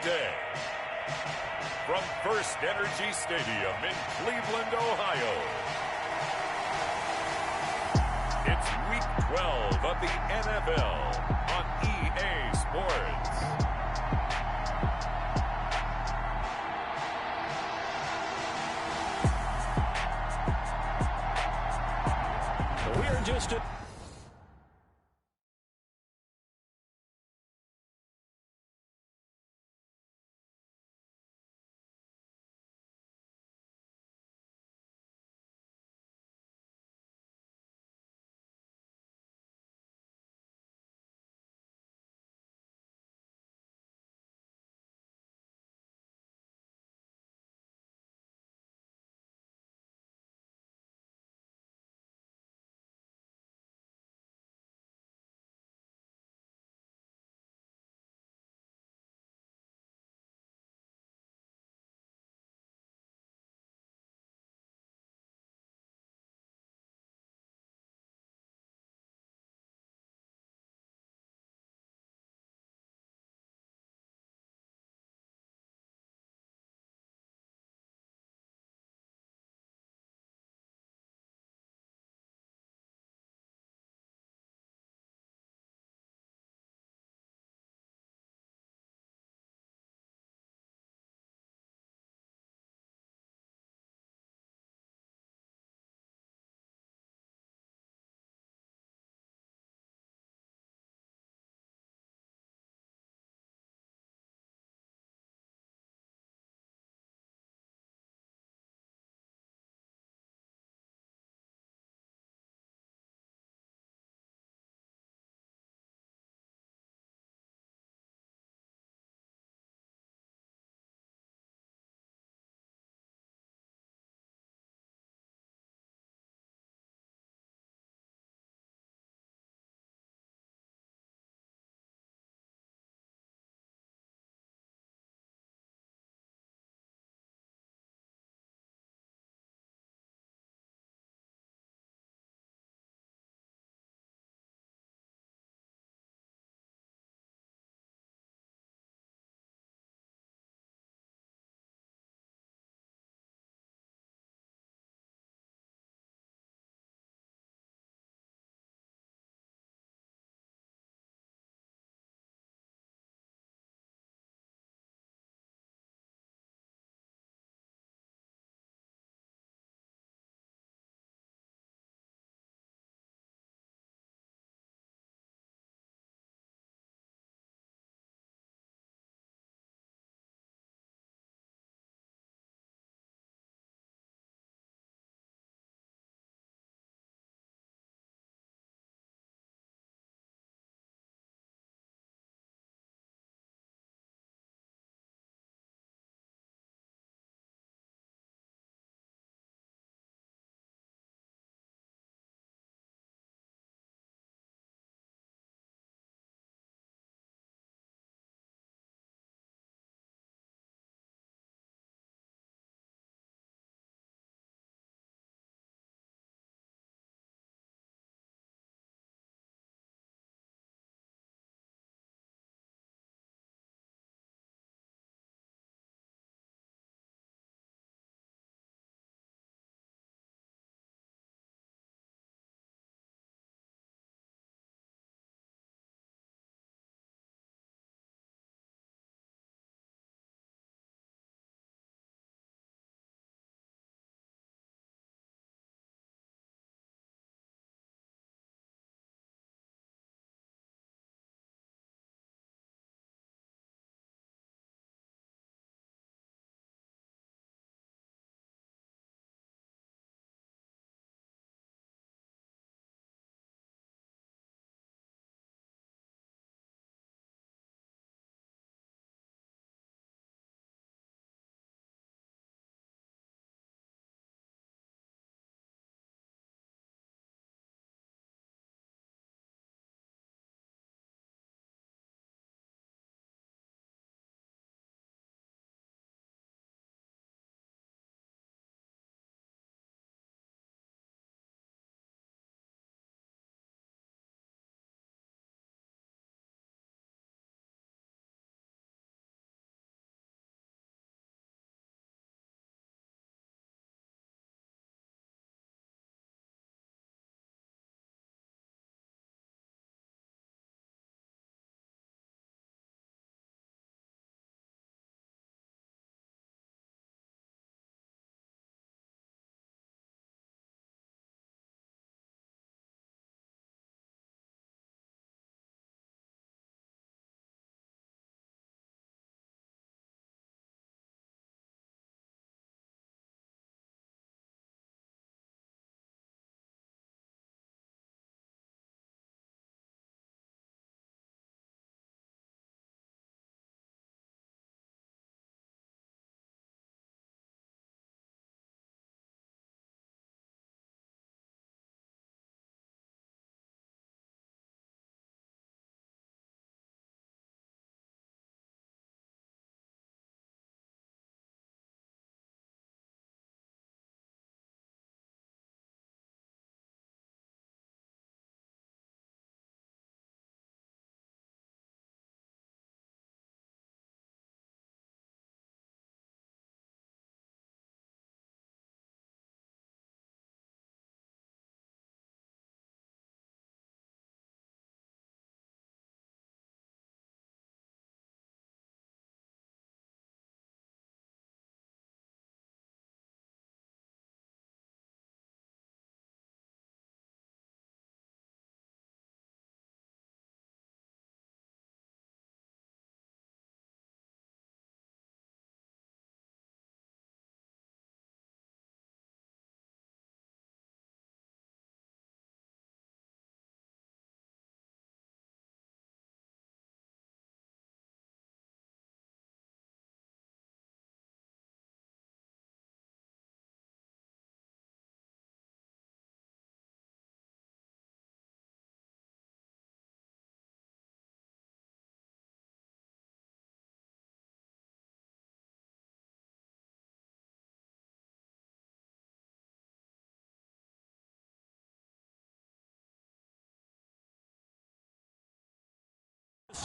the day. From First Energy Stadium in Cleveland, Ohio, it's Week 12 of the NFL on EA Sports. We're just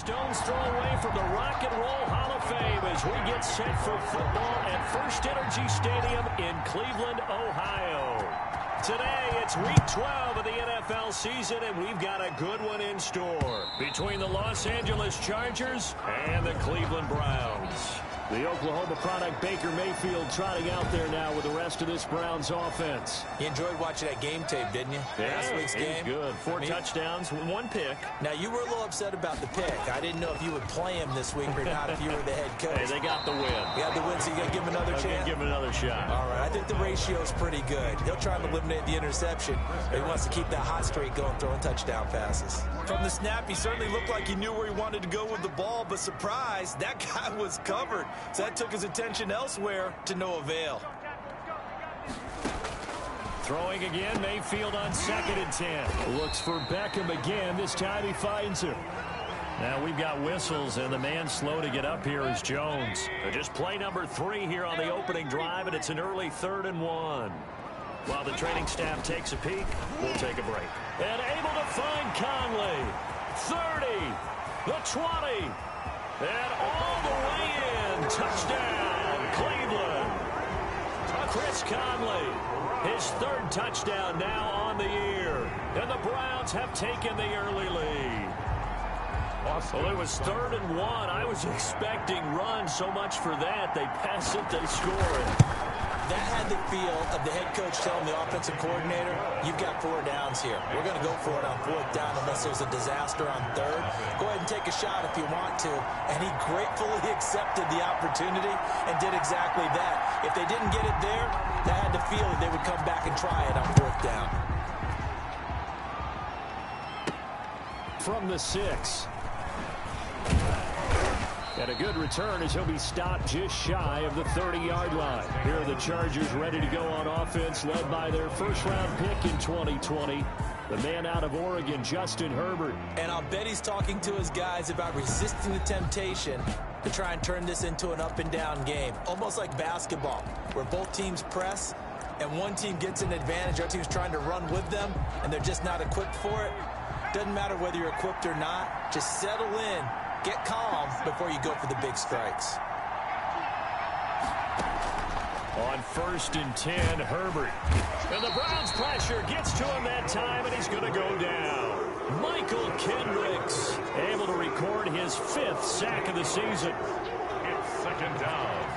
stone's throw away from the Rock and Roll Hall of Fame as we get set for football at First Energy Stadium in Cleveland, Ohio. Today, it's Week 12 of the NFL season, and we've got a good one in store between the Los Angeles Chargers and the Cleveland Browns. The Oklahoma product Baker Mayfield trotting out there now with the rest of this Browns offense. You enjoyed watching that game tape, didn't you? Yeah, Last week's game. Good. Four touchdowns, one pick. Now, you were a little upset about the pick. I didn't know if you would play him this week or not if you were the head coach. Hey, they got the win. You got the win, so you got to give him another chance? Give him another shot. All right, I think the ratio's pretty good. He'll try and eliminate the interception, but he wants to keep that hot streak going, throwing touchdown passes. From the snap, he certainly looked like he knew where he wanted to go with the ball, but surprise, that guy was covered. So that took his attention elsewhere to no avail. Throwing again, Mayfield on 2nd and 10. Looks for Beckham again. This time he finds him. Now we've got whistles, and the man slow to get up here is Jones. Just play number 3 here on the opening drive, and it's an early 3rd and 1. While the training staff takes a peek, we'll take a break. And able to find Conley. 30, the 20, and all the way in. Touchdown, Cleveland. Chris Conley, his 3rd touchdown now on the year. And the Browns have taken the early lead. Well, it was 3rd and 1. I was expecting runs, so much for that. They pass it, they score it. That had the feel of the head coach telling the offensive coordinator, you've got 4 downs here. We're going to go for it on 4th down unless there's a disaster on 3rd. Go ahead and take a shot if you want to. And he gratefully accepted the opportunity and did exactly that. If they didn't get it there, they had the feeling they would come back and try it on 4th down. From the 6. And a good return as he'll be stopped just shy of the 30-yard line. Here are the Chargers ready to go on offense, led by their first-round pick in 2020, the man out of Oregon, Justin Herbert. And I'll bet he's talking to his guys about resisting the temptation to try and turn this into an up-and-down game, almost like basketball, where both teams press and one team gets an advantage. Our team's trying to run with them, and they're just not equipped for it. Doesn't matter whether you're equipped or not. Just settle in. Get calm before you go for the big strikes. On 1st and 10, Herbert. And the Browns pressure gets to him that time, and he's going to go down. Michael Kendricks able to record his 5th sack of the season. It's 2nd down.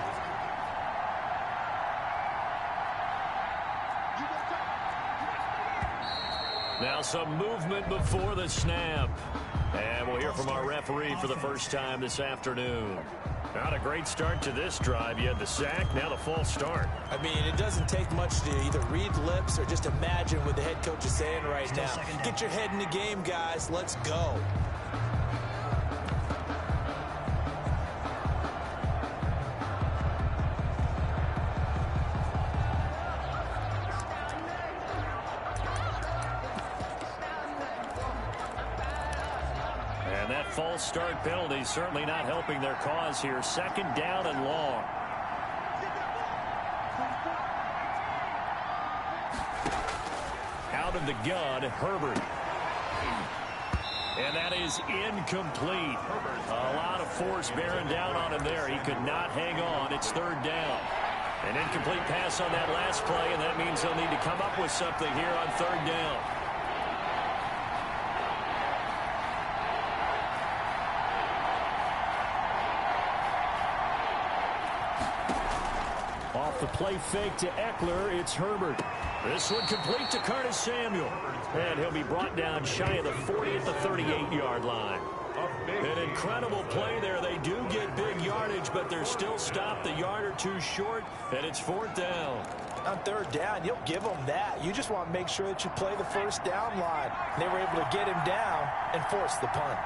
Now some movement before the snap. And we'll hear from our referee for the first time this afternoon. Not a great start to this drive. You had the sack, now the false start. I mean, it doesn't take much to either read lips or just imagine what the head coach is saying right now. Get your head in the game, guys. Let's go. And that false start penalty certainly not helping their cause here. 2nd down and long. Out of the gun, Herbert. And that is incomplete. A lot of force bearing down on him there. He could not hang on. It's 3rd down. An incomplete pass on that last play, and that means they'll need to come up with something here on 3rd down. Off the play fake to Eckler, it's Herbert. This one complete to Curtis Samuel. And he'll be brought down shy of the 40 at the 38-yard line. An incredible play there. They do get big yardage, but they're still stopped a yard or 2 short, and it's 4th down. On 3rd down, you'll give them that. You just want to make sure that you play the 1st down line. They were able to get him down and force the punt.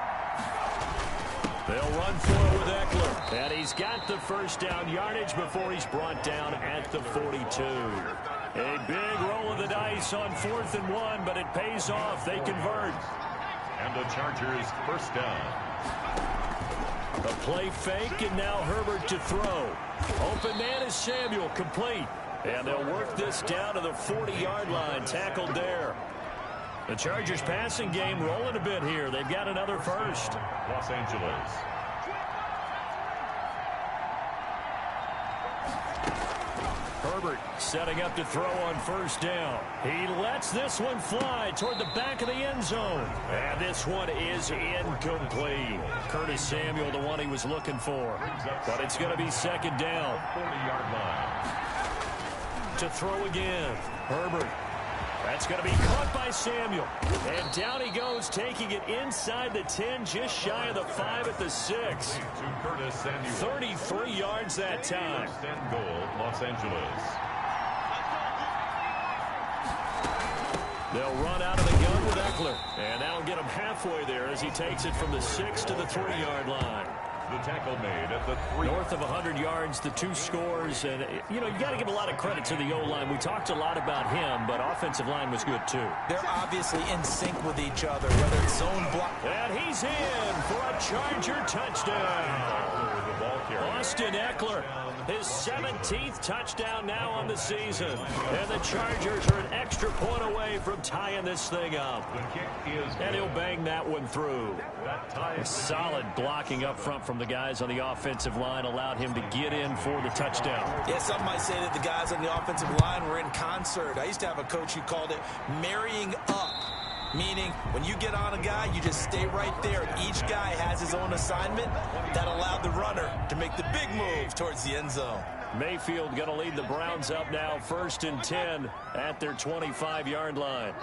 They'll run for it with Eckler. And he's got the 1st down yardage before he's brought down at the 42. A big roll of the dice on 4th and 1, but it pays off. They convert. And the Chargers 1st down. A play fake, and now Herbert to throw. Open man is Samuel, complete. And they'll work this down to the 40-yard line, tackled there. The Chargers passing game rolling a bit here. They've got another first. Los Angeles. Herbert setting up to throw on first down. He lets this one fly toward the back of the end zone. And this one is incomplete. Curtis Samuel, the one he was looking for. But it's going to be second down. 40-yard line. To throw again. Herbert. That's going to be caught by Samuel. And down he goes, taking it inside the 10, just shy of the 5 at the 6. To Curtis Samuel. 33 yards that time. First and goal, Los Angeles. They'll run out of the gun with Eckler. And that'll get him halfway there as he takes it from the 6 to the 3-yard line. The tackle made at the 3. North of 100 yards, the 2 scores. And, you know, you got to give a lot of credit to the O-line. We talked a lot about him, but offensive line was good, too. They're obviously in sync with each other, whether it's zone block. And he's in for a Charger touchdown. Austin Eckler, his 17th touchdown now on the season. And the Chargers are an extra point away from tying this thing up. The kick is And he'll bang that one through. Solid blocking up front from the guys on the offensive line allowed him to get in for the touchdown. Yeah, some might say that the guys on the offensive line were in concert. I used to have a coach who called it marrying up. Meaning, when you get on a guy, you just stay right there. Each guy has his own assignment that allowed the runner to make the big move towards the end zone. Mayfield going to lead the Browns up now, 1st and 10 at their 25-yard line.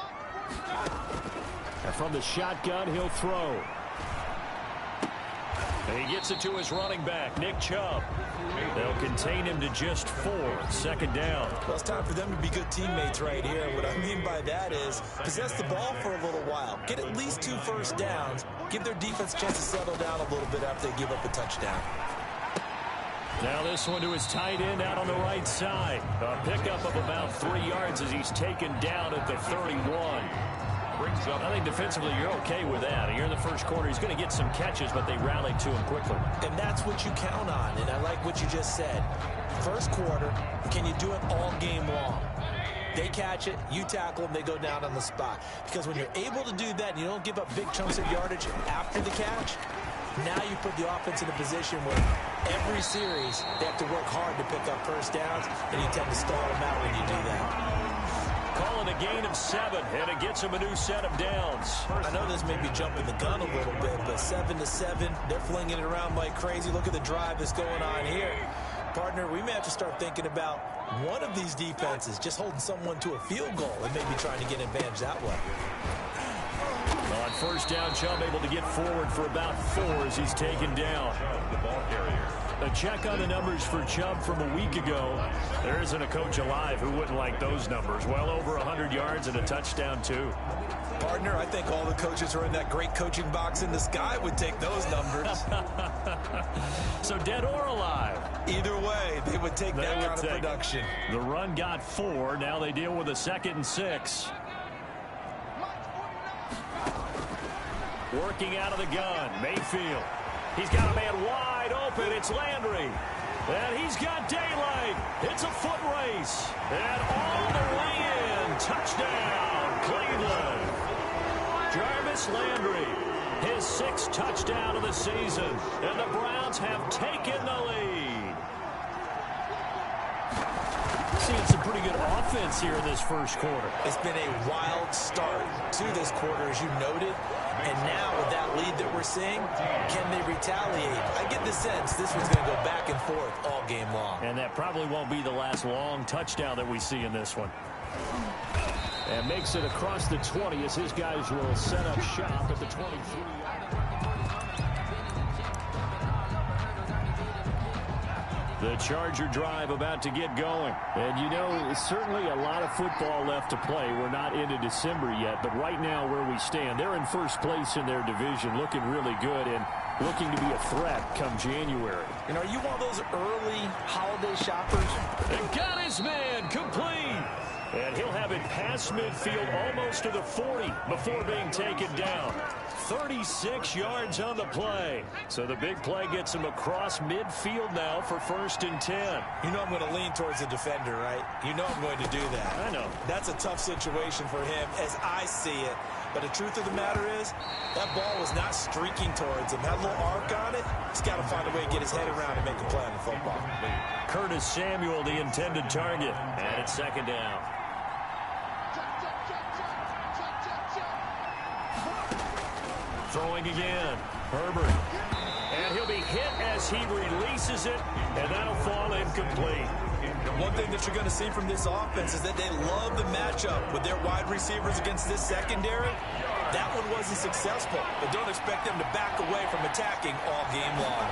And from the shotgun, he'll throw. And he gets it to his running back, Nick Chubb. They'll contain him to just 4. Second down. Well, it's time for them to be good teammates right here. What I mean by that is possess the ball for a little while. Get at least 2 first downs. Give their defense a chance to settle down a little bit after they give up a touchdown. Now this one to his tight end out on the right side. A pickup of about 3 yards as he's taken down at the 31. I think defensively you're okay with that. You're in the first quarter. He's going to get some catches, but they rallied to him quickly. And that's what you count on, and I like what you just said. First quarter, can you do it all game long? They catch it, you tackle them, they go down on the spot. Because when you're able to do that and you don't give up big chunks of yardage after the catch, now you put the offense in a position where every series they have to work hard to pick up first downs, and you tend to stall them out when you do that. Calling a gain of 7, and it gets him a new set of downs. I know this may be jumping the gun a little bit, but 7-7, they're flinging it around like crazy. Look at the drive that's going on here. Partner, we may have to start thinking about one of these defenses just holding someone to a field goal and maybe trying to get an advantage that way. On first down, Chubb able to get forward for about 4 as he's taken down. the ball carrier. A check on the numbers for Chubb from a week ago. There isn't a coach alive who wouldn't like those numbers. Well over 100 yards and a touchdown, too. Partner, I think all the coaches who are in that great coaching box in the sky would take those numbers. So dead or alive? Either way, they would take that kind of production. The run got 4. Now they deal with a 2nd and 6. Working out of the gun, Mayfield. He's got a man wide open. It's Landry. And he's got daylight. It's a foot race. And all the way in. Touchdown, Cleveland. Jarvis Landry, his 6th touchdown of the season. And the Browns have taken the lead. Seeing some pretty good offense here in this first quarter. It's been a wild start to this quarter, as you noted. And now with that lead that we're seeing, can they retaliate? I get the sense this was going to go back and forth all game long. And that probably won't be the last long touchdown that we see in this one. And makes it across the 20 as his guys will set up shop at the 23. The Charger drive about to get going. And, you know, certainly a lot of football left to play. We're not into December yet, but right now where we stand, they're in first place in their division, looking really good and looking to be a threat come January. And are you one of those early holiday shoppers? And got his man complete. And he'll have it past midfield almost to the 40 before being taken down. 36 yards on the play. So the big play gets him across midfield now for 1st and 10. You know I'm going to lean towards the defender, right? You know I'm going to do that. I know. That's a tough situation for him as I see it. But the truth of the matter is, that ball was not streaking towards him. That little arc on it, he's got to find a way to get his head around and make a play on the football. Curtis Samuel, the intended target. And it's 2nd down. Throwing again. Herbert. And he'll be hit as he releases it, and that'll fall incomplete. One thing that you're going to see from this offense is that they love the matchup with their wide receivers against this secondary. That one wasn't successful, but don't expect them to back away from attacking all game long.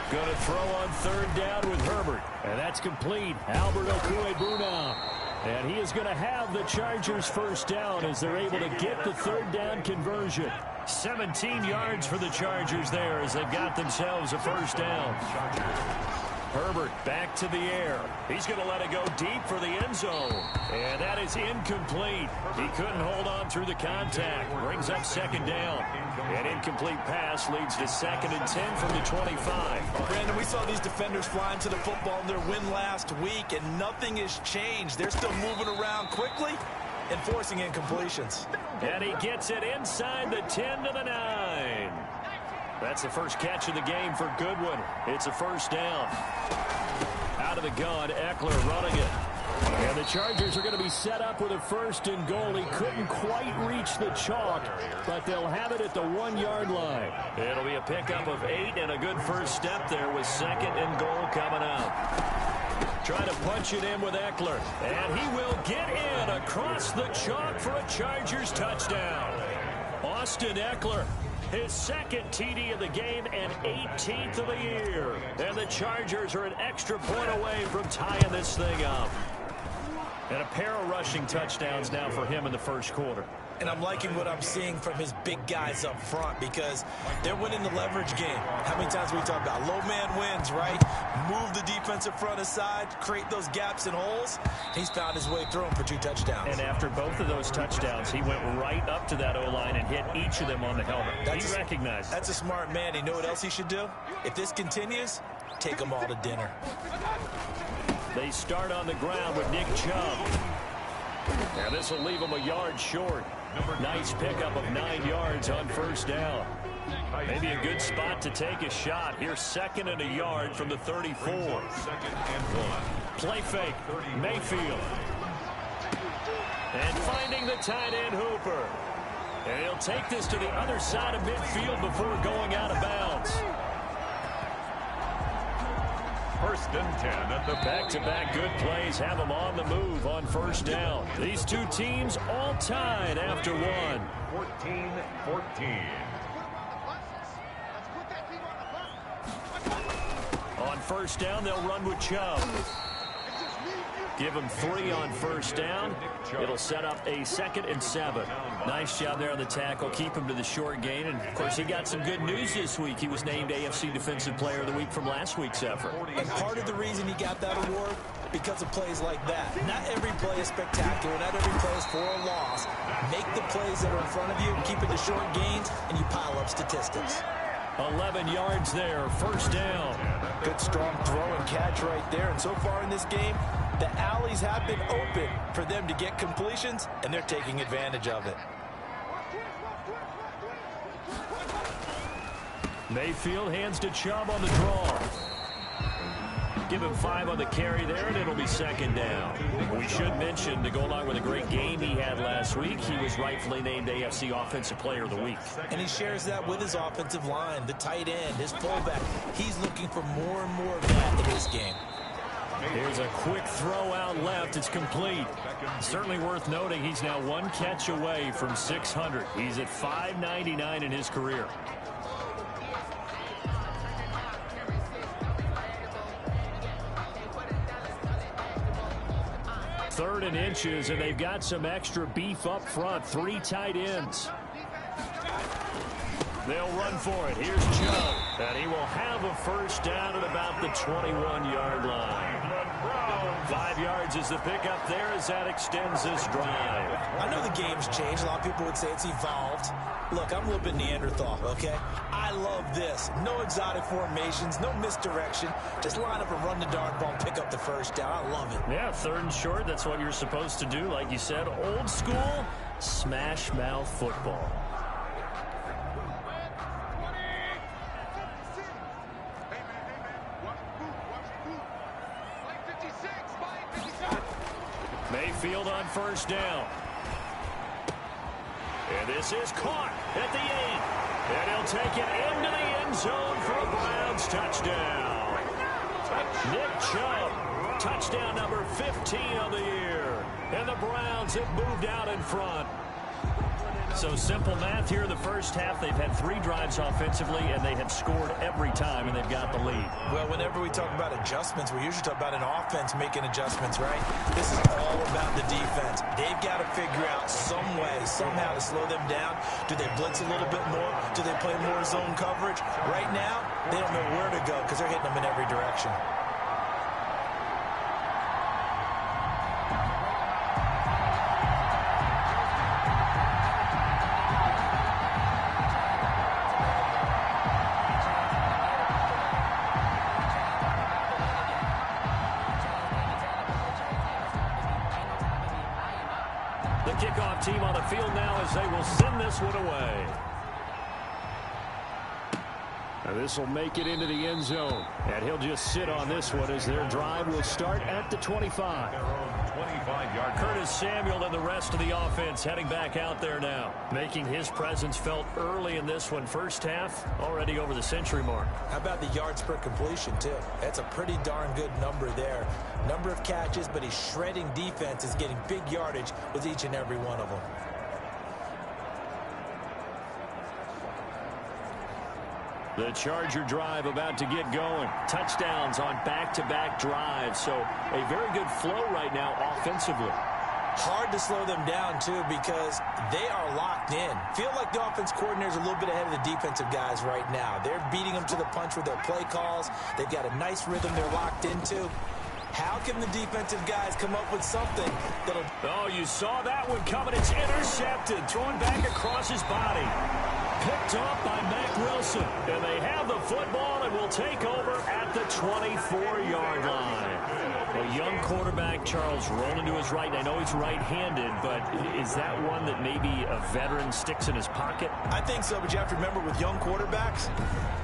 Going to throw on 3rd down with Herbert, and that's complete. Albert Okwuegbunam. And he is going to have the Chargers 1st down as they're able to get the 3rd down conversion. 17 yards for the Chargers there as they've got themselves a 1st down. Herbert back to the air. He's going to let it go deep for the end zone. And that is incomplete. He couldn't hold on through the contact. Brings up 2nd down. An incomplete pass leads to 2nd and 10 from the 25. Brandon, we saw these defenders flying to the football in their win last week, and nothing has changed. They're still moving around quickly and forcing incompletions. And he gets it inside the 10 to the 9. That's the first catch of the game for Goodwin. It's a 1st down. Out of the gun, Eckler running it. And the Chargers are going to be set up with a 1st and goal. He couldn't quite reach the chalk, but they'll have it at the 1-yard line. It'll be a pickup of 8 and a good first step there with 2nd and goal coming up. Trying to punch it in with Eckler. And he will get in across the chalk for a Chargers touchdown. Austin Eckler. His 2nd TD of the game and 18th of the year. And the Chargers are an extra point away from tying this thing up. And a pair of rushing touchdowns now for him in the 1st quarter. And I'm liking what I'm seeing from his big guys up front because they're winning the leverage game. How many times we talk about low man wins, right? Move the defensive front aside, create those gaps and holes. He's found his way through them for 2 touchdowns. And after both of those touchdowns, he went right up to that O-line and hit each of them on the helmet. He recognized. That's a smart man. You know what else he should do? If this continues, take them all to dinner. They start on the ground with Nick Chubb. And this will leave him a yard short. Nice pickup of 9 yards on 1st down. Maybe a good spot to take a shot. Here's 2nd and a yard from the 34. Play fake. Mayfield. And finding the tight end Hooper. And he'll take this to the other side of midfield before going out of bounds. 1st and 10 at the back-to-back good plays have them on the move on 1st down. These two teams all tied after one. 14-14. On 1st down, they'll run with Chubb. Give him 3 on 1st down. It'll set up a 2nd and 7. Nice job there on the tackle. Keep him to the short gain. And, of course, he got some good news this week. He was named AFC Defensive Player of the Week from last week's effort. And part of the reason he got that award, because of plays like that. Not every play is spectacular. Not every play is for a loss. Make the plays that are in front of you, keep it to short gains, and you pile up statistics. 11 yards there, 1st down. Good strong throw and catch right there. And so far in this game, the alleys have been open for them to get completions, and they're taking advantage of it. Mayfield hands to Chubb on the draw. Give him 5 on the carry there, and it'll be 2nd down. We should mention, to go along with a great game he had last week, he was rightfully named AFC Offensive Player of the Week. And he shares that with his offensive line, the tight end, his fullback. He's looking for more and more of that in his game. Here's a quick throw out left. It's complete. Certainly worth noting he's now 1 catch away from 600. He's at 599 in his career. Third and inches, and they've got some extra beef up front. 3 tight ends. They'll run for it. Here's Chubb. And he will have a 1st down at about the 21-yard line. 5 yards is the pickup there as that extends this drive. I know the game's changed. A lot of people would say it's evolved. Look, I'm a little bit Neanderthal, okay? I love this. No exotic formations, no misdirection. Just line up and run the darn ball and pick up the first down. I love it. Yeah, 3rd and short. That's what you're supposed to do. Like you said, old school smash mouth football. Mayfield on 1st down. And this is caught at the 8. And he'll take it into the end zone for a Browns touchdown. Nick Chubb, touchdown number 15 of the year. And the Browns have moved out in front. So simple math here in the first half. They've had 3 drives offensively, and they have scored every time, and they've got the lead. Well, whenever we talk about adjustments, we usually talk about an offense making adjustments, right? This is all about the defense. They've got to figure out some way, somehow to slow them down. Do they blitz a little bit more? Do they play more zone coverage? Right now, they don't know where to go because they're hitting them in every direction. Kickoff team on the field now as they will send this one away. Now this will make it into the end zone. And he'll just sit on this one as their drive will start at the 25. 25-yard. Curtis Samuel and the rest of the offense heading back out there now. Making his presence felt early in this one. First half, already over the century mark. How about the yards per completion, too? That's a pretty darn good number there. Number of catches, but he's shredding defense, is getting big yardage with each and every one of them. The Charger drive about to get going. Touchdowns on back-to-back drives. So a very good flow right now offensively. Hard to slow them down, too, because they are locked in. Feel like the offense coordinator's a little bit ahead of the defensive guys right now. They're beating them to the punch with their play calls. They've got a nice rhythm they're locked into. How can the defensive guys come up with something that'll... Oh, you saw that one coming. It's intercepted. Thrown back across his body. Picked up by Mack Wilson. And they have the football and will take over at the 24-yard line. A young quarterback, Charles, rolling to his right. I know he's right-handed, but is that one that maybe a veteran sticks in his pocket? I think so, but you have to remember with young quarterbacks,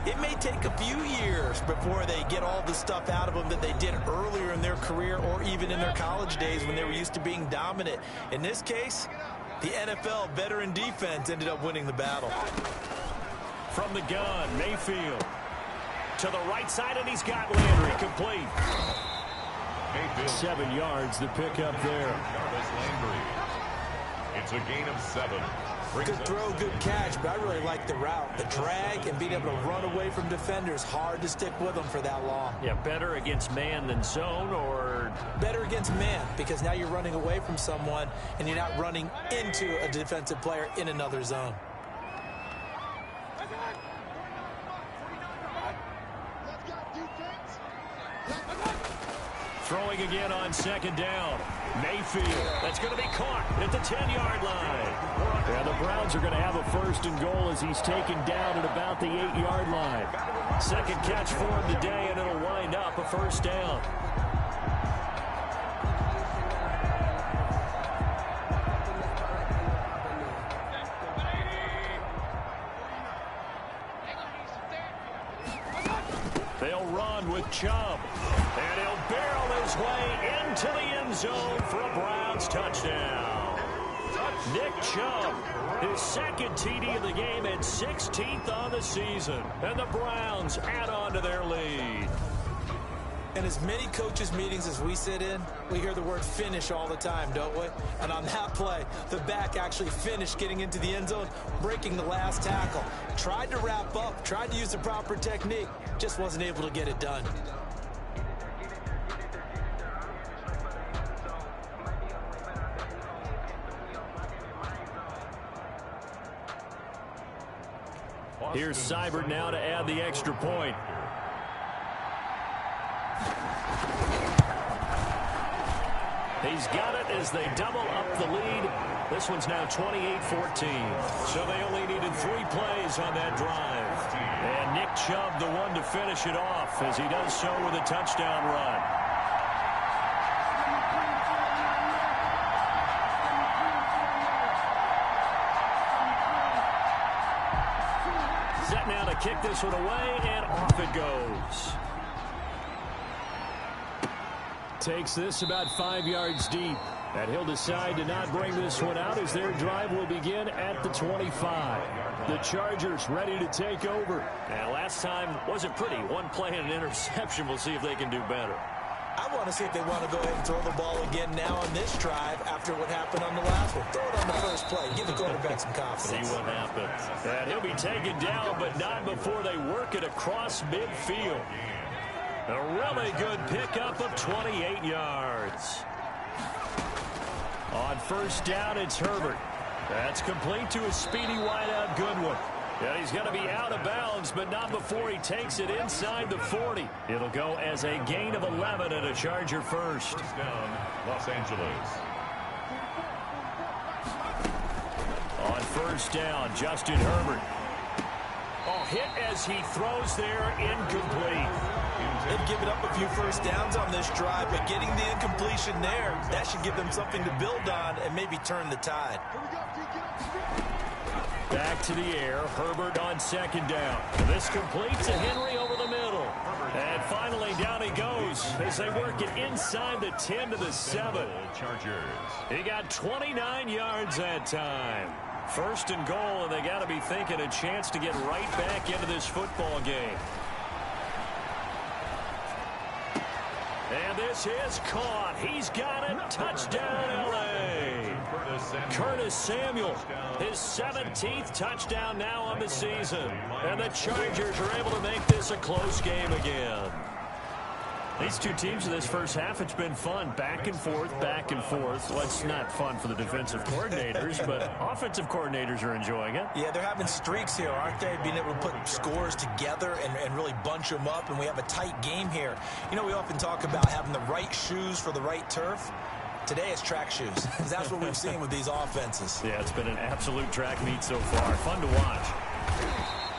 it may take a few years before they get all the stuff out of them that they did earlier in their career or even in their college days when they were used to being dominant. In this case, the NFL veteran defense ended up winning the battle. From the gun, Mayfield to the right side, and he's got Landry complete. Mayfield. 7 yards, the pickup there. Jarvis Landry. It's a gain of 7. Good throw, good catch, but I really like the route. The drag and being able to run away from defenders, hard to stick with them for that long. Yeah, better against man than zone, or... Better against man, because now you're running away from someone and you're not running into a defensive player in another zone. Throwing again on 2nd down. Mayfield. That's going to be caught at the 10-yard line. And the Browns are going to have a 1st and goal as he's taken down at about the 8-yard line. Second catch for him today, and it'll wind up a 1st down. They'll run with Chubb. And he'll barrel his way into the end zone for a Browns touchdown. Nick Chubb, his 2nd TD of the game and 16th on the season. And the Browns add on to their lead. In as many coaches' meetings as we sit in, we hear the word finish all the time, don't we? And on that play, the back actually finished getting into the end zone, breaking the last tackle. Tried to wrap up, tried to use the proper technique, just wasn't able to get it done. Here's Seibert now to add the extra point. He's got it as they double up the lead. This one's now 28-14. So they only needed 3 plays on that drive. And Nick Chubb, the one to finish it off, as he does so with a touchdown run. Set now to kick this one away, and off it goes. Takes this about 5 yards deep. And he'll decide to not bring this one out as their drive will begin at the 25. The Chargers ready to take over. And last time wasn't pretty. One play and an interception. We'll see if they can do better. I want to see if they want to go ahead and throw the ball again now on this drive after what happened on the last one. Throw it on the first play. Give the quarterback some confidence. See what happens. And he'll be taken down, but not before they work it across midfield. A really good pickup of 28 yards. On first down, it's Herbert. That's complete to a speedy wideout Goodwin. And he's going to be out of bounds, but not before he takes it inside the 40. It'll go as a gain of 11 and a Charger first. First down, Los Angeles. On first down, Justin Herbert. Oh, hit as he throws there, incomplete. They've given up a few first downs on this drive, but getting the incompletion there, that should give them something to build on and maybe turn the tide. Back to the air, Herbert on second down. This completes to Henry over the middle. And finally down he goes as they work it inside the 10 to the 7. Chargers. He got 29 yards that time. First and goal, and they got to be thinking a chance to get right back into this football game. And this is caught. He's got it. Touchdown, L.A. Curtis Samuel, his 17th touchdown now on the season. And the Chargers are able to make this a close game again. These two teams in this first half, it's been fun. Back and forth, back and forth. Well, it's not fun for the defensive coordinators, but offensive coordinators are enjoying it. Yeah, they're having streaks here, aren't they? Being able to put scores together and really bunch them up, and we have a tight game here. You know, we often talk about having the right shoes for the right turf. Today it's track shoes, because that's what we've seen with these offenses. Yeah, it's been an absolute track meet so far. Fun to watch.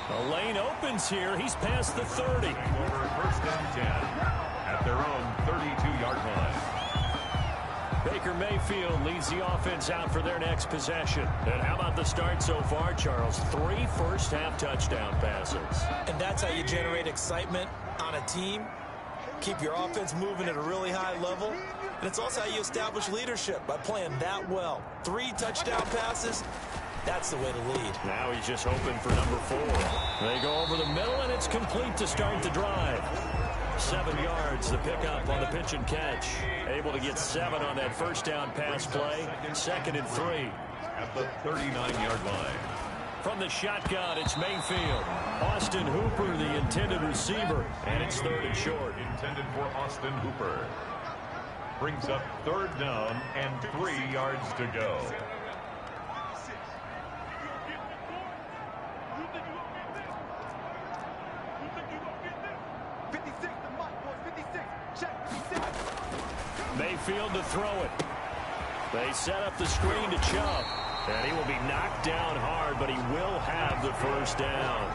The lane opens here. He's past the 30. Over first and 10 at their own 32-yard line. Baker Mayfield leads the offense out for their next possession. And how about the start so far, Charles? 3 first-half touchdown passes. And that's how you generate excitement on a team. Keep your offense moving at a really high level. And it's also how you establish leadership, by playing that well. 3 touchdown passes. That's the way to lead. Now he's just hoping for number 4. They go over the middle, and it's complete to start the drive. 7 yards, the pickup on the pitch and catch. Able to get 7 on that first down pass play. 2nd and 3. At the 39-yard line. From the shotgun, it's Mayfield. Austin Hooper, the intended receiver, and it's 3rd and short. Intended for Austin Hooper. Brings up 3rd down and 3 yards to go. Mayfield to throw it. They set up the screen to Chubb. And he will be knocked down hard, but he will have the first down.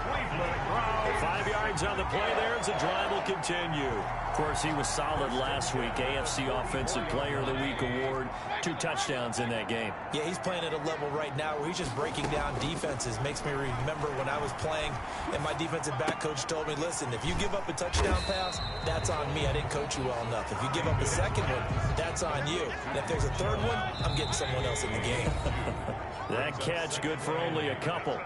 5 yards on the play there as the drive will continue. Of course, he was solid last week. AFC Offensive Player of the Week award. 2 touchdowns in that game. Yeah, he's playing at a level right now where he's just breaking down defenses. Makes me remember when I was playing and my defensive back coach told me, listen, if you give up a touchdown pass, that's on me. I didn't coach you well enough. If you give up a second one, that's on you. And if there's a third one, I'm getting someone else in the game. That catch good for only a couple.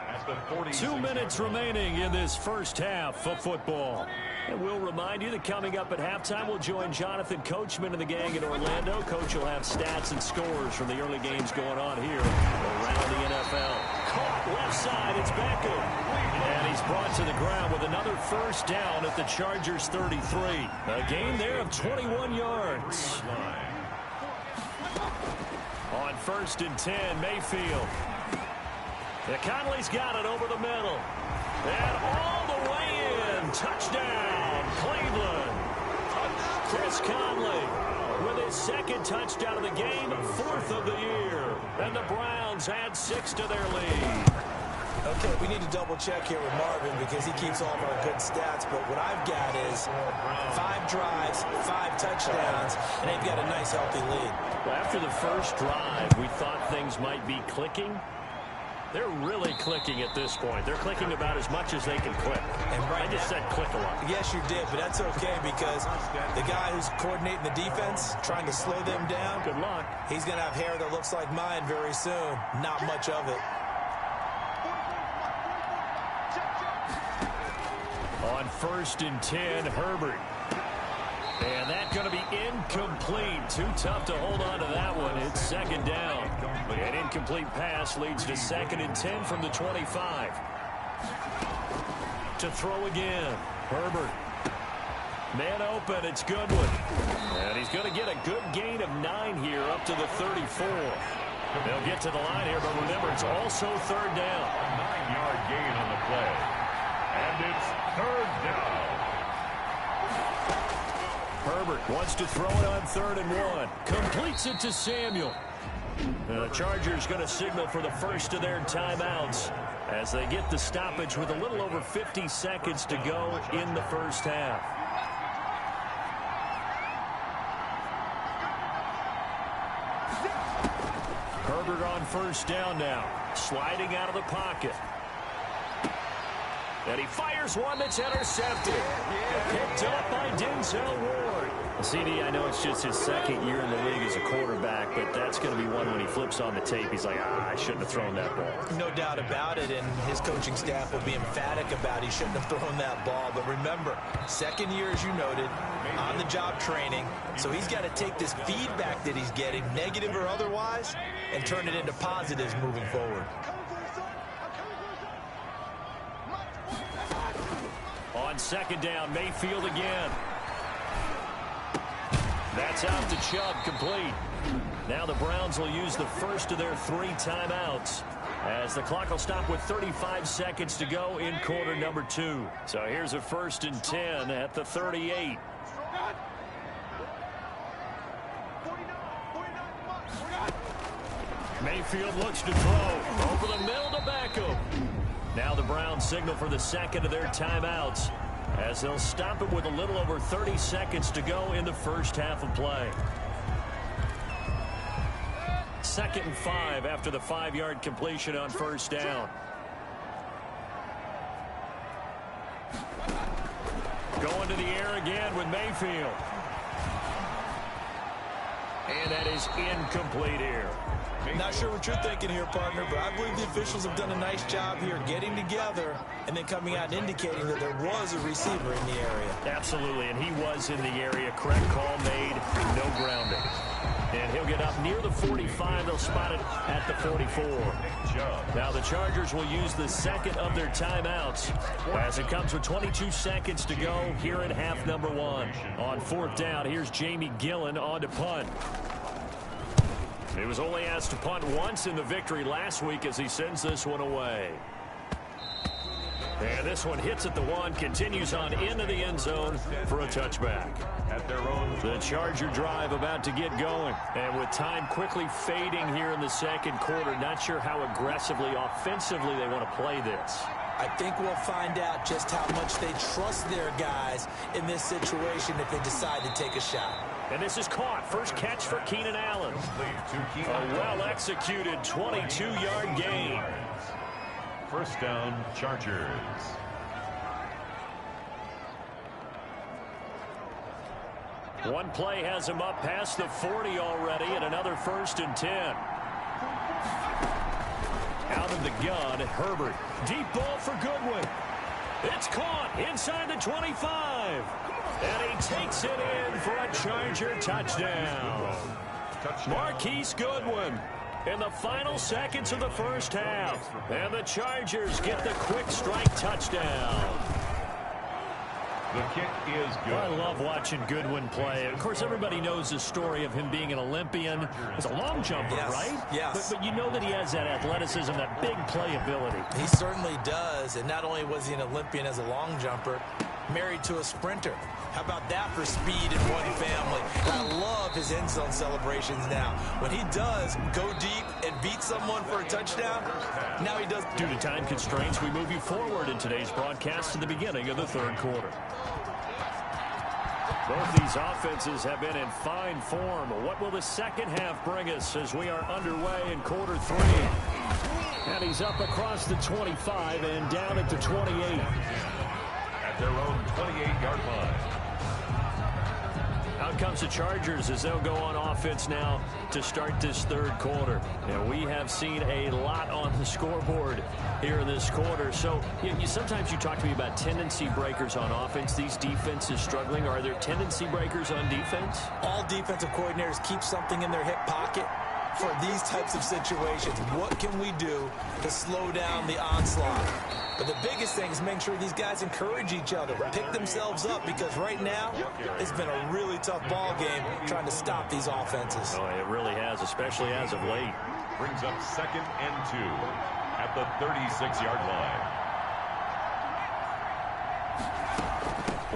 2 minutes remaining in this first half of football. And we'll remind you that coming up at halftime, we'll join Jonathan Coachman and the gang in Orlando. Coach will have stats and scores from the early games going on here around the NFL. Caught left side, it's Beckham. And he's brought to the ground with another first down at the Chargers 33. A gain there of 21 yards. On 1st and 10, Mayfield. Conley's got it over the middle. And all the way in. Touchdown, Cleveland. Chris Conley with his second touchdown of the game, fourth of the year. And the Browns add 6 to their lead. Okay, we need to double check here with Marvin because he keeps all of our good stats, but what I've got is 5 drives, 5 touchdowns, and they've got a nice healthy lead. Well, after the first drive, we thought things might be clicking. They're really clicking at this point. They're clicking about as much as they can click. And right I just said click a lot. Yes, you did, but that's okay because the guy who's coordinating the defense, trying to slow them down, Good luck. he's going to have hair that looks like mine very soon. Not much of it. On 1st and 10, Herbert. And that's going to be incomplete. Too tough to hold on to that one. It's second down. An incomplete pass leads to 2nd and 10 from the 25. To throw again. Herbert. Man open. It's Goodwin. And he's going to get a good gain of 9 here up to the 34. They'll get to the line here, but remember, it's also 3rd down. A 9-yard gain on the play. And it's 3rd down. Herbert wants to throw it on 3rd and 1. Completes it to Samuel. The Chargers going to signal for the first of their timeouts as they get the stoppage with a little over 50 seconds to go in the first half. Herbert on 1st down now. Sliding out of the pocket. And he fires one that's intercepted. Picked up by Denzel Ward. CD, I know it's just his 2nd year in the league as a quarterback, but that's going to be one when he flips on the tape. He's like, I shouldn't have thrown that ball. No doubt about it, and his coaching staff will be emphatic about he shouldn't have thrown that ball. But remember, 2nd year, as you noted, on-the-job training. So he's got to take this feedback that he's getting, negative or otherwise, and turn it into positives moving forward. On 2nd down, Mayfield again. That's out to Chubb, complete. Now the Browns will use the first of their 3 timeouts as the clock will stop with 35 seconds to go in quarter number 2. So here's a 1st and 10 at the 38. Mayfield looks to throw over the middle to Beckham. Now the Browns signal for the 2nd of their timeouts as they'll stop it with a little over 30 seconds to go in the first half of play. 2nd and 5 after the 5-yard completion on 1st down. Going to the air again with Mayfield. And that is incomplete here. Not sure what you're thinking here, partner, but I believe the officials have done a nice job here getting together and then coming out and indicating that there was a receiver in the area. Absolutely, and he was in the area. Correct call made, no grounding. And he'll get up near the 45. They'll spot it at the 44. Now the Chargers will use the 2nd of their timeouts as it comes with 22 seconds to go here in half number 1. On 4th down, here's Jamie Gillen on to punt. He was only asked to punt once in the victory last week as he sends this one away. And this one hits at the 1, continues on into the end zone for a touchback. At their own. The Charger drive about to get going. And with time quickly fading here in the 2nd quarter, not sure how aggressively, offensively they want to play this. I think we'll find out just how much they trust their guys in this situation if they decide to take a shot. And this is caught. First catch for Keenan Allen. A well-executed 22-yard gain. 1st down, Chargers. One play has him up past the 40 already, and another 1st and 10. Out of the gun, Herbert. Deep ball for Goodwin. It's caught inside the 25. And he takes it in for a Charger touchdown. Marquise Goodwin in the final seconds of the first half. And the Chargers get the quick strike touchdown. The kick is good. I love watching Goodwin play. Of course, everybody knows the story of him being an Olympian. He's a long jumper, yes, right? Yes. But you know that he has that athleticism, that big play ability. He certainly does. And not only was he an Olympian as a long jumper, married to a sprinter. How about that for speed in one family? I love his end zone celebrations now. When he does go deep and beat someone for a touchdown, now he does. Due to time constraints, we move you forward in today's broadcast to the beginning of the third quarter. Both these offenses have been in fine form. What will the second half bring us as we are underway in quarter three? And he's up across the 25 and down at the 28. At their own 28-yard line. Out comes the Chargers as they'll go on offense now to start this third quarter. And we have seen a lot on the scoreboard here in this quarter. So sometimes you talk to me about tendency breakers on offense. These defenses struggling. Are there tendency breakers on defense? All defensive coordinators keep something in their hip pocket for these types of situations. What can we do to slow down the onslaught? But the biggest thing is make sure these guys encourage each other, pick themselves up, because right now it's been a really tough ball game trying to stop these offenses. Oh, it really has, especially as of late. Brings up 2nd and 2 at the 36-yard line.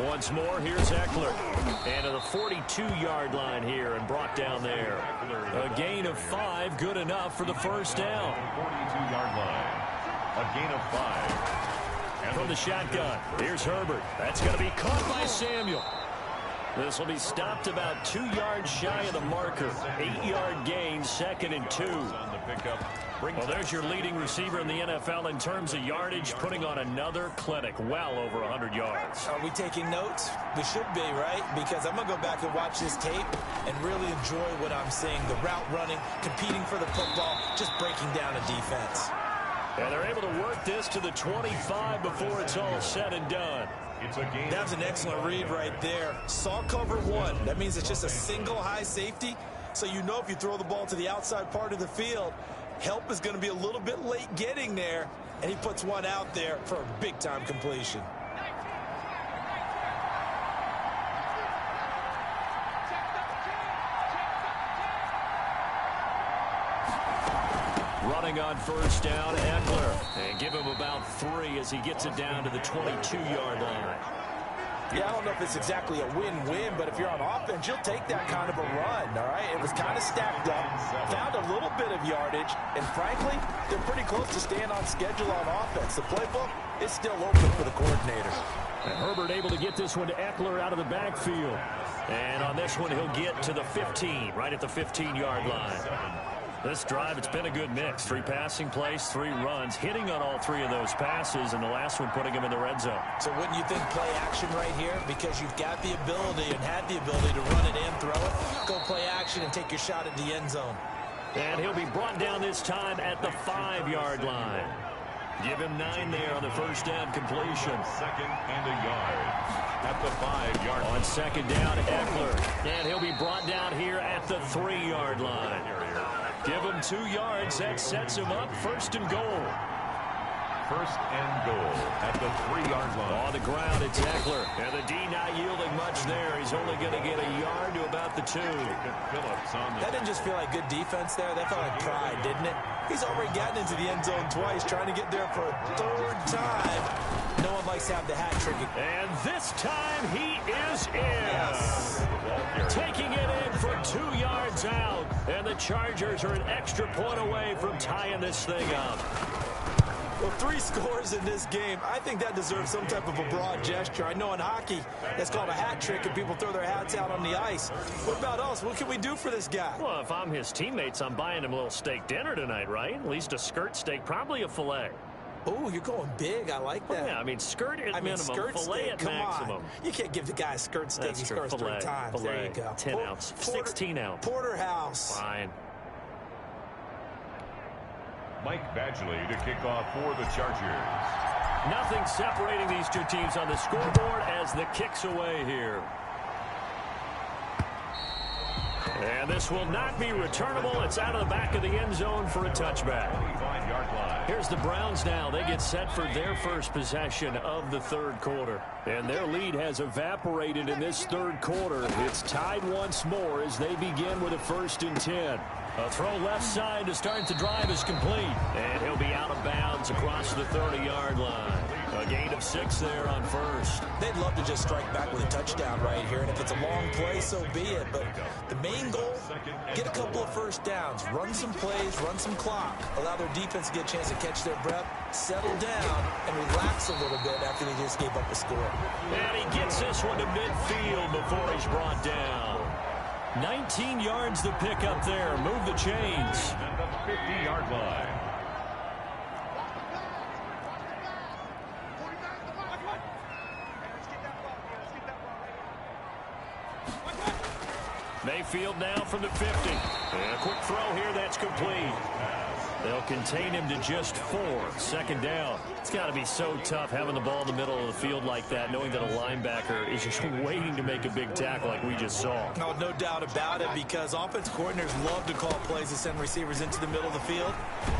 Once more, here's Ekeler. And to the 42-yard line here and brought down there. A gain of 5, good enough for the first down. 42-yard line. A gain of 5. And from the shotgun, here's Herbert. That's going to be caught by Samuel. This will be stopped about 2 yards shy of the marker. 8-yard gain, 2nd and 2. Well, there's your leading receiver in the NFL in terms of yardage, putting on another clinic, well over 100 yards. Are we taking notes? We should be, right? Because I'm going to go back and watch this tape and really enjoy what I'm seeing. The route running, competing for the football, just breaking down a defense. And they're able to work this to the 25 before it's all said and done. That was an excellent read right there. Saw cover 1. That means it's just a single high safety. So you know if you throw the ball to the outside part of the field, help is going to be a little bit late getting there. And he puts one out there for a big-time completion. Running on first down, Ekeler. And give him about 3 as he gets it down to the 22-yard line. Yeah, I don't know if it's exactly a win-win, but if you're on offense, you'll take that kind of a run, all right? It was kind of stacked up, found a little bit of yardage, and frankly, they're pretty close to staying on schedule on offense. The playbook is still open for the coordinator. And Herbert able to get this one to Ekeler out of the backfield. And on this one, he'll get to the 15, right at the 15-yard line. This drive, it's been a good mix. 3 passing plays, 3 runs, hitting on all 3 of those passes, and the last one putting him in the red zone. So wouldn't you think play action right here? Because you've got the ability and had the ability to run it and throw it. Go play action and take your shot at the end zone. And he'll be brought down this time at the 5-yard line. Give him 9 there on the first down completion. 2nd and a yard at the 5-yard line. On second down, Ekeler. And he'll be brought down here at the 3-yard line. Give him 2 yards. That sets him up. 1st and goal. 1st and goal at the 3-yard line. On the ground, it's Ekeler. And the D not yielding much there. He's only going to get a yard to about the 2. That didn't just feel like good defense there. That felt like pride, didn't it? He's already gotten into the end zone twice, trying to get there for a 3rd time. No one likes to have the hat trick. And this time he is in. Yes. Taking it in for 2 yards out. And the Chargers are an extra point away from tying this thing up. Well, 3 scores in this game. I think that deserves some type of a broad gesture. I know in hockey, that's called a hat trick, and people throw their hats out on the ice. What about us? What can we do for this guy? Well, if I'm his teammates, I'm buying him a little steak dinner tonight, right? At least a skirt steak, probably a filet. Oh, you're going big. I like that. Well, yeah, I mean, skirt at minimum, skirt filet steak, at come maximum. On. You can't give the guy a skirt steak. That's He true. scores 3 times. Filet, there you go. 10 ounce, 16 ounce. Porterhouse. Fine. Mike Badgley to kick off for the Chargers. Nothing separating these 2 teams on the scoreboard as the kick's away here. And this will not be returnable. It's out of the back of the end zone for a touchback. 25-yard line. Here's the Browns now. They get set for their first possession of the third quarter. And their lead has evaporated in this third quarter. It's tied once more as they begin with a 1st and 10. A throw left side to start the drive is complete. And he'll be out of bounds across the 30-yard line. A gain of 6 there on first. They'd love to just strike back with a touchdown right here, and if it's a long play, so be it. But the main goal, get a couple of first downs, run some plays, run some clock, allow their defense to get a chance to catch their breath, settle down, and relax a little bit after they just gave up a score. And he gets this one to midfield before he's brought down. 19 yards to pick up there. Move the chains. At the 50-yard line. Mayfield now from the 50. And a quick throw here, that's complete. They'll contain him to just 4. Second down. It's got to be so tough having the ball in the middle of the field like that, knowing that a linebacker is just waiting to make a big tackle like we just saw. Oh, no doubt about it, because offense coordinators love to call plays to send receivers into the middle of the field.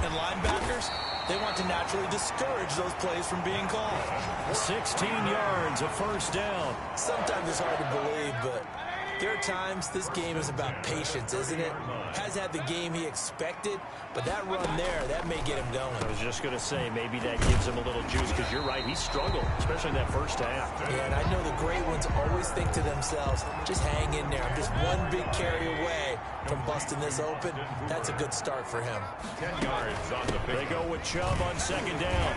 And linebackers, they want to naturally discourage those plays from being called. 16 yards, a first down. Sometimes it's hard to believe, but there are times this game is about patience, isn't it? Has had the game he expected, but that run there, that may get him going. I was just going to say, maybe that gives him a little juice, because you're right, he struggled, especially in that first half. Yeah, and I know the great ones always think to themselves, just hang in there. I'm just one big carry away from busting this open. That's a good start for him. 10 yards on the pick. They go with Chubb on second down,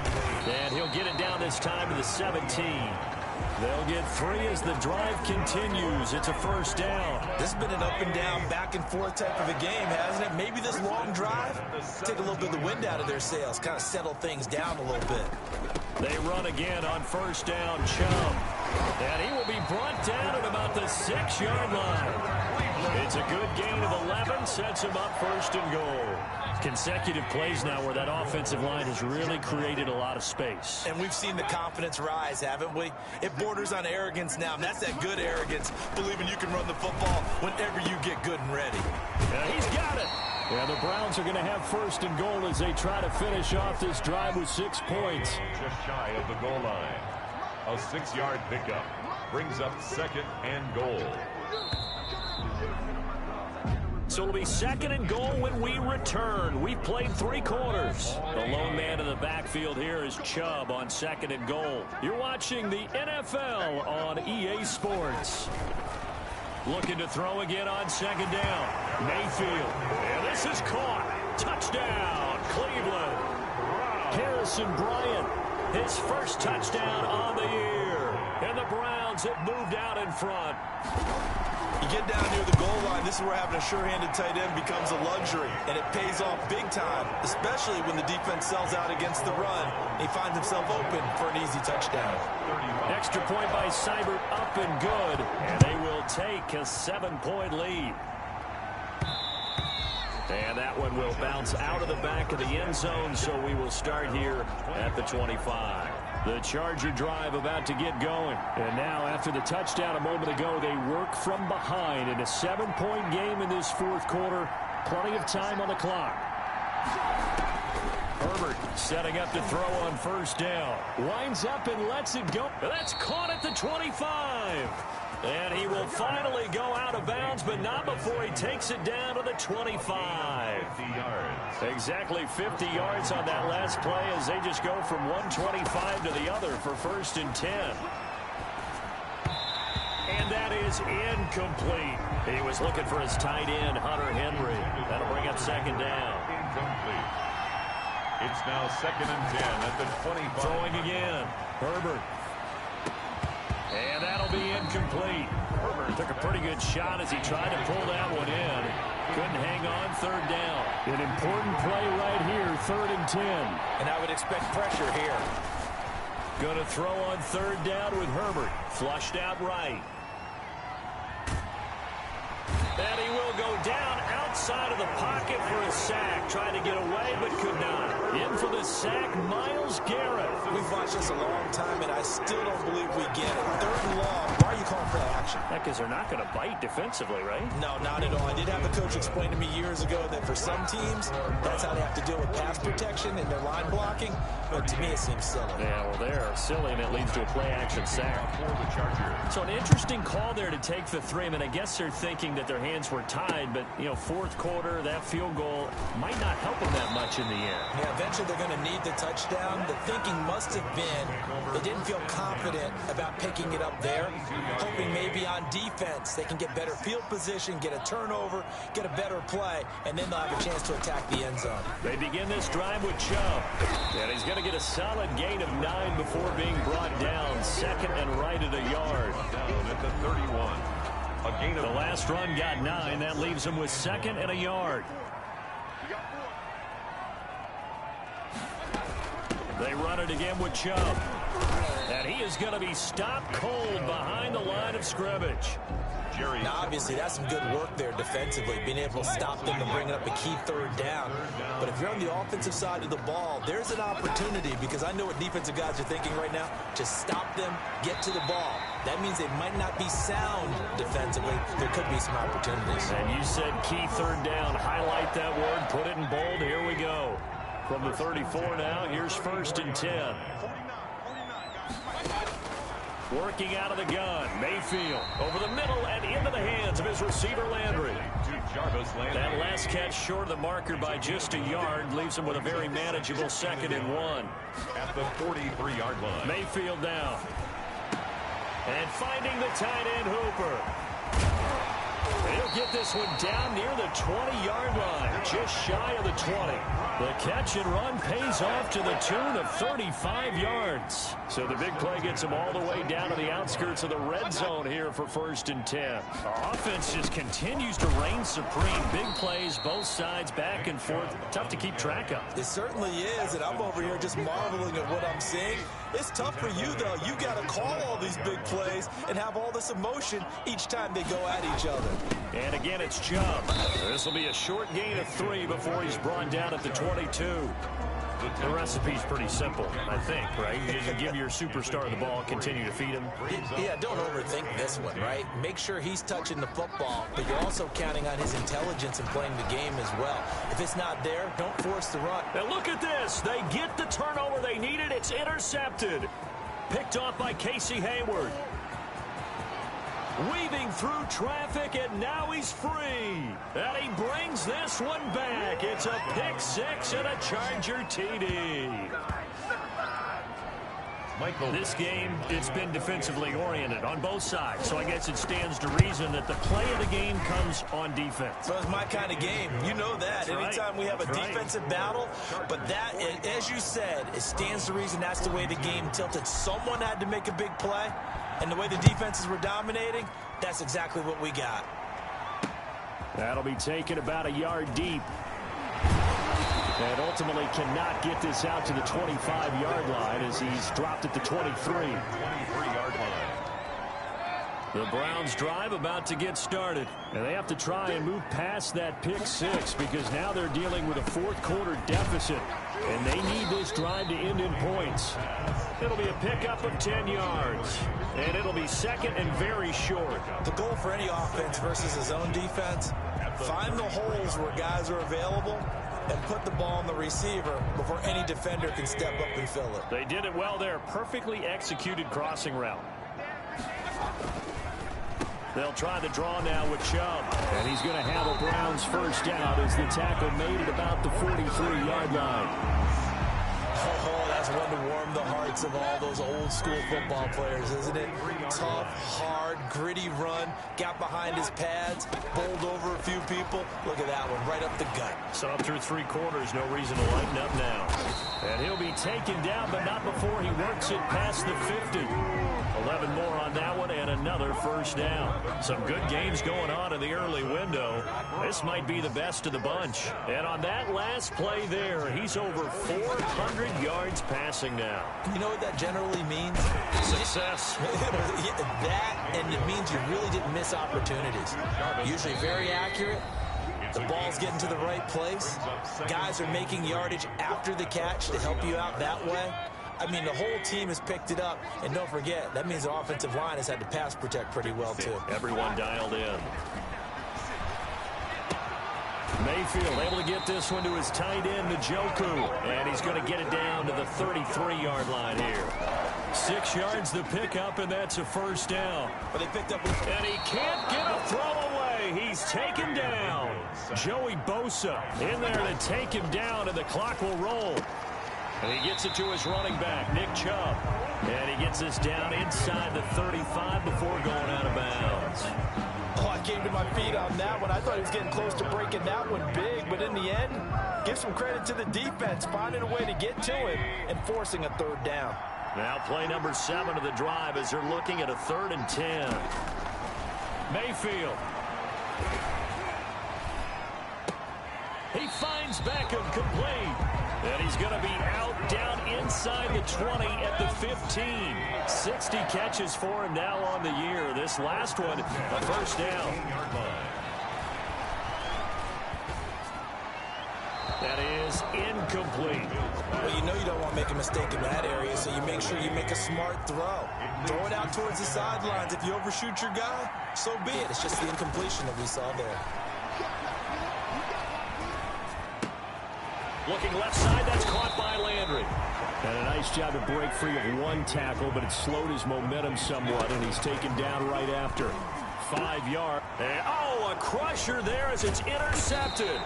and he'll get it down this time to the 17. They'll get 3 as the drive continues. It's a first down. This has been an up and down, back and forth type of a game, hasn't it? Maybe this long drive, take a little bit of the wind out of their sails, kind of settle things down a little bit. They run again on first down, Chubb. And he will be brought down at about the 6-yard line. It's a good gain of 11, sets him up first and goal. Consecutive plays now where that offensive line has really created a lot of space. And we've seen the confidence rise, haven't we? It borders on arrogance now, and that's that good arrogance, believing you can run the football whenever you get good and ready. He's got it. Yeah, the Browns are going to have first and goal as they try to finish off this drive with 6 points. Just shy of the goal line. A 6-yard pickup brings up second and goal. So it'll be second and goal when we return. We've played 3 quarters. The lone man in the backfield here is Chubb on second and goal. You're watching the NFL on EA Sports. Looking to throw again on second down. Mayfield. And this is caught. Touchdown, Cleveland. Harrison Bryant, his first touchdown on the year. And the Browns have moved out in front. You get down near the goal line, this is where having a sure-handed tight end becomes a luxury, and it pays off big time, especially when the defense sells out against the run. He finds himself open for an easy touchdown. Extra point by Seibert, up and good, and they will take a 7-point lead. And that one will bounce out of the back of the end zone, so we will start here at the 25. The Charger drive about to get going. And now, after the touchdown a moment ago, they work from behind in a 7-point game in this fourth quarter. Plenty of time on the clock. Herbert setting up to throw on first down. Winds up and lets it go. That's caught at the 25. And he will finally go out of bounds, but not before he takes it down to the 25. 50 yards. Exactly 50 yards on that last play as they just go from 125 to the other for first and 10. And that is incomplete. He was looking for his tight end, Hunter Henry. That'll bring up second down. Incomplete. It's now second and 10 at the 25. Throwing again. Herbert. And that'll be incomplete. Herbert took a pretty good shot as he tried to pull that one in. Couldn't hang on, third down. An important play right here, third and 10. And I would expect pressure here. Going to throw on third down with Herbert. Flushed out right. And he will go down outside of the pocket for a sack. Tried to get away, but could not. In for the sack, Myles Garrett. We've watched this a long time, and I still don't believe we get it. Third and long. Why are you calling for that action? Because they're not going to bite defensively, right? No, not at all. I did have a coach explain to me years ago that for some teams, that's how they have to deal with pass protection and their line blocking. But to me, it seems silly. Yeah, well, they're silly, and it leads to a play-action sack. For the Chargers. So an interesting call there to take the 3. I mean, I guess they're thinking that their hands were tied, but, you know, fourth quarter, that field goal might not help them that much in the end. Yeah, eventually they're going to and need the touchdown, the thinking must have been they didn't feel confident about picking it up there, hoping maybe on defense they can get better field position, get a turnover, get a better play, and then they'll have a chance to attack the end zone. They begin this drive with Chubb, and he's going to get a solid gain of 9 before being brought down, second and right at a yard. Down at the 31. A gain of The last run got 9. That leaves him with second and a yard. They run it again with Chubb. And he is going to be stopped cold behind the line of scrimmage. Jerry. Now, obviously, that's some good work there defensively, being able to stop them and bringing up a key third down. But if you're on the offensive side of the ball, there's an opportunity, because I know what defensive guys are thinking right now. Just stop them, get to the ball. That means they might not be sound defensively. There could be some opportunities. And you said key third down. Highlight that word. Put it in bold. Here we go. From the 34 now, here's 1st and 10. Working out of the gun, Mayfield over the middle and into the hands of his receiver Landry. That last catch short of the marker by just a yard leaves him with a very manageable 2nd and 1. At the 43-yard line. Mayfield down. And finding the tight end Hooper. He'll get this one down near the 20-yard line, just shy of the 20. The catch and run pays off to the tune of 35 yards. So the big play gets him all the way down to the outskirts of the red zone here for 1st and 10. The offense just continues to reign supreme. Big plays, both sides, back and forth. Tough to keep track of. It certainly is, and I'm over here just marveling at what I'm seeing. It's tough for you, though. You got to call all these big plays and have all this emotion each time they go at each other. And again, it's Chubb. This will be a short gain of 3 before he's brought down at the 22. The recipe's pretty simple, I think, right? You just give your superstar the ball, continue to feed him. Yeah, don't overthink this one, right? Make sure he's touching the football, but you're also counting on his intelligence in playing the game as well. If it's not there, don't force the run. And look at this. They get the turnover they needed. It's intercepted. Picked off by Casey Hayward. Weaving through traffic, and now he's free. And he brings this one back. It's a pick 6 and a Charger TD. Michael. This game, it's been defensively oriented on both sides, so I guess it stands to reason that the play of the game comes on defense. So it's my kind of game. You know that. That's Anytime right. we have a That's right. defensive battle, but that, as you said, it stands to reason that's the way the game tilted. Someone had to make a big play, and the way the defenses were dominating, that's exactly what we got. That'll be taken about a yard deep. And ultimately cannot get this out to the 25-yard line as he's dropped at the 23. 23-yard line. The Browns drive about to get started. And they have to try and move past that pick 6 because now they're dealing with a fourth-quarter deficit. And they need this drive to end in points. It'll be a pickup of 10 yards. And it'll be 2nd and very short. The goal for any offense versus his own defense, find the holes where guys are available and put the ball on the receiver before any defender can step up and fill it. They did it well there. Perfectly executed crossing route. They'll try the draw now with Chubb. And he's going to have a Browns first down as the tackle made at about the 43-yard line. Oh, that's one to warm the hearts of all those old school football players, isn't it? Tough, hard, gritty run, got behind his pads, bowled over a few people. Look at that one, right up the gut. So up through 3 quarters, no reason to lighten up now. And he'll be taken down, but not before he works it past the 50. 11 more on that one and another first down. Some good games going on in the early window. This might be the best of the bunch. And on that last play there, he's over 400 yards passing now. You know what that generally means? Success. That, and it means you really didn't miss opportunities. Usually very accurate. The ball's getting to the right place. Guys are making yardage after the catch to help you out that way. I mean, the whole team has picked it up. And don't forget, that means the offensive line has had to pass protect pretty well, too. Everyone dialed in. Mayfield able to get this one to his tight end, Njoku. And he's going to get it down to the 33-yard line here. 6 yards the pickup, and that's a first down. But they picked up... And he can't get a throw away. He's taken down. Joey Bosa in there to take him down, and the clock will roll. And he gets it to his running back, Nick Chubb. And he gets this down inside the 35 before going out of bounds. Oh, I came to my feet on that one. I thought he was getting close to breaking that one big, but in the end, give some credit to the defense, finding a way to get to him and forcing a third down. Now play number 7 of the drive as they're looking at a 3rd and 10. Mayfield. He finds Beckham complete. And he's going to be out down inside the 20 at the 15. 60 catches for him now on the year. This last one, a first down. That is incomplete. Well, you know you don't want to make a mistake in that area, so you make sure you make a smart throw. Throw it out towards the sidelines. If you overshoot your guy, so be it. It's just the incompletion that we saw there. Looking left side, that's caught by Landry. And a nice job to break free of one tackle, but it slowed his momentum somewhat, and he's taken down right after. 5 yards. And, oh, a crusher there as it's intercepted.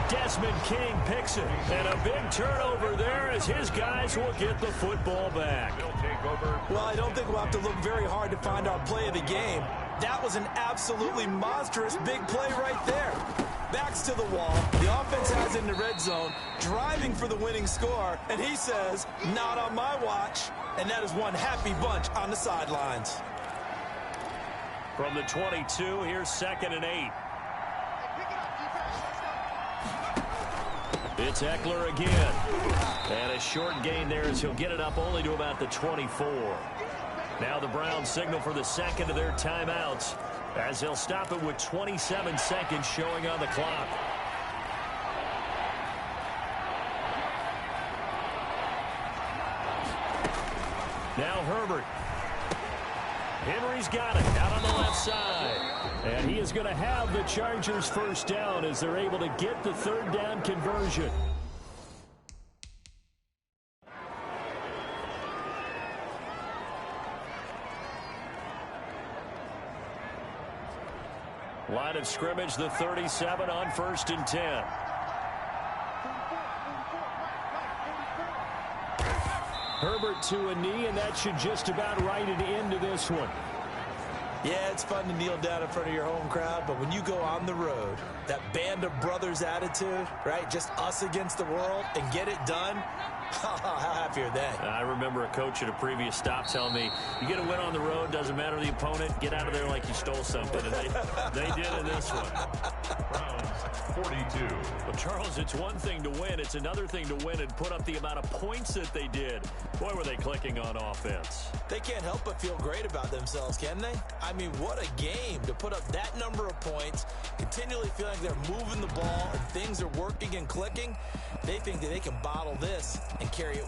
Desmond King picks it. And a big turnover there as his guys will get the football back. Well, I don't think we'll have to look very hard to find our play of the game. That was an absolutely monstrous big play right there. Backs to the wall. The offense has it in the red zone, driving for the winning score, and he says, not on my watch. And that is one happy bunch on the sidelines. From the 22, here's 2nd and 8. It's Eckler again. And a short gain there as he'll get it up only to about the 24. Now the Browns signal for the second of their timeouts as they'll stop it with 27 seconds showing on the clock. Now Herbert. Henry's got it out on the left side. And he is going to have the Chargers first down as they're able to get the 3rd down conversion. Line of scrimmage, the 37 on 1st and 10. Herbert to a knee, and that should just about write it into this one. Yeah, it's fun to kneel down in front of your home crowd, but when you go on the road, that band of brothers attitude, right, just us against the world, and get it done, how happy are they? I remember a coach at a previous stop telling me, you get a win on the road, doesn't matter the opponent, get out of there like you stole something. And they did in this one. Browns 42. Well, Charles, it's one thing to win. It's another thing to win and put up the amount of points that they did. Boy, were they clicking on offense. They can't help but feel great about themselves, can they? I mean, what a game to put up that number of points, continually feeling like they're moving the ball and things are working and clicking. They think that they can bottle this and carry it